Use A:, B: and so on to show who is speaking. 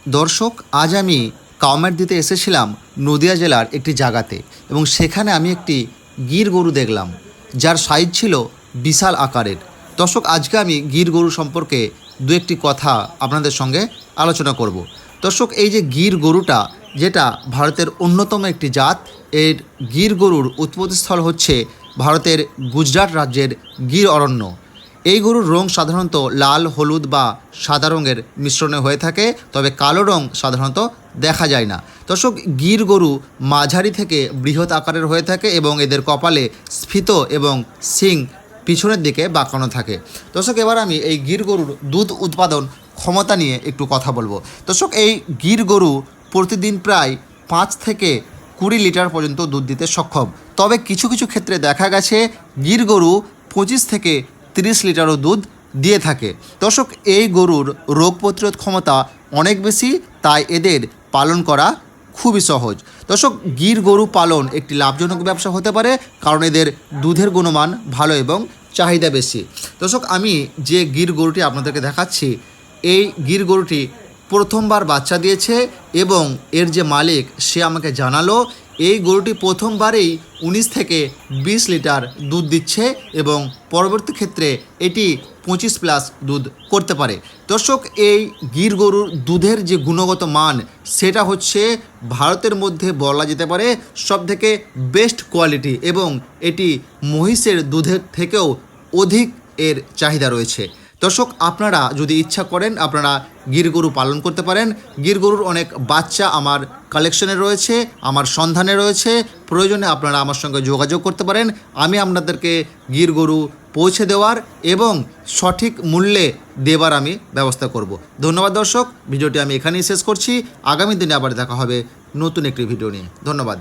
A: দর্শক, আজ আমি কাউমার দিতে এসেছিলাম নদিয়া জেলার একটি জায়গাতে, এবং সেখানে আমি একটি গির গরু দেখলাম যার সাইজ ছিল বিশাল আকারের। দর্শক, আজকে আমি গির গরু সম্পর্কে দু একটি কথা আপনাদের সঙ্গে আলোচনা করব। দর্শক, এই যে গির গরুটা, যেটা ভারতের অন্যতম একটি জাত, এর গির গরুর উৎপত্তিস্থল হচ্ছে ভারতের গুজরাট রাজ্যের গির অরণ্য। এই গরুর রং সাধারণত লাল, হলুদ বা সাদা রঙের মিশ্রণে হয়ে থাকে, তবে কালো রং সাধারণত দেখা যায় না। দর্শক, গির গরু মাঝারি থেকে বৃহৎ আকারের হয়ে থাকে এবং এদের কপালে স্ফীত এবং শিং পিছনের দিকে বাঁকানো থাকে। দর্শক, এবার আমি এই গির গরুর দুধ উৎপাদন ক্ষমতা নিয়ে একটু কথা বলবো। দর্শক, এই গির গরু প্রতিদিন প্রায় 5 থেকে 20 লিটার পর্যন্ত দুধ দিতে সক্ষম। তবে কিছু কিছু ক্ষেত্রে দেখা গেছে গির গরু 25 থেকে 30 লিটারও দুধ দিয়ে থাকে। দর্শক, এই গরুর রোগ প্রতিরোধ ক্ষমতা অনেক বেশি, তাই এদের পালন করা খুবই সহজ। দর্শক, গির গরু পালন একটি লাভজনক ব্যবসা হতে পারে, কারণ এদের দুধের গুণমান ভালো এবং চাহিদা বেশি। দর্শক, আমি যে গির গরুটি আপনাদেরকে দেখাচ্ছি, এই গির গরুটি প্রথমবার বাচ্চা দিয়েছে এবং এর যে মালিক সে আমাকে জানালো এই গরুটি প্রথমবারেই 19 থেকে 20 লিটার দুধ দিচ্ছে এবং পরবর্তী ক্ষেত্রে এটি 25+ দুধ করতে পারে। দর্শক, এই গির গরুর দুধের যে গুণগত মান, সেটা হচ্ছে ভারতের মধ্যে বলা যেতে পারে সবথেকে বেস্ট কোয়ালিটি, এবং এটি মহিষের দুধের থেকেও অধিক এর চাহিদা রয়েছে। দর্শক, আপনারা যদি ইচ্ছা করেন আপনারা গির গরু পালন করতে পারেন। গির গরুর অনেক বাচ্চা আমার কালেকশনে রয়েছে, আমার সন্ধানে রয়েছে। প্রয়োজনে আপনারা আমার সঙ্গে যোগাযোগ করতে পারেন। আমি আপনাদেরকে গির গরু পৌঁছে দেওয়ার এবং সঠিক মূল্যে দেবার আমি ব্যবস্থা করব। ধন্যবাদ দর্শক, ভিডিওটি আমি এখানেই শেষ করছি। আগামী দিনে আবার দেখা হবে নতুন একটি ভিডিও নিয়ে। ধন্যবাদ।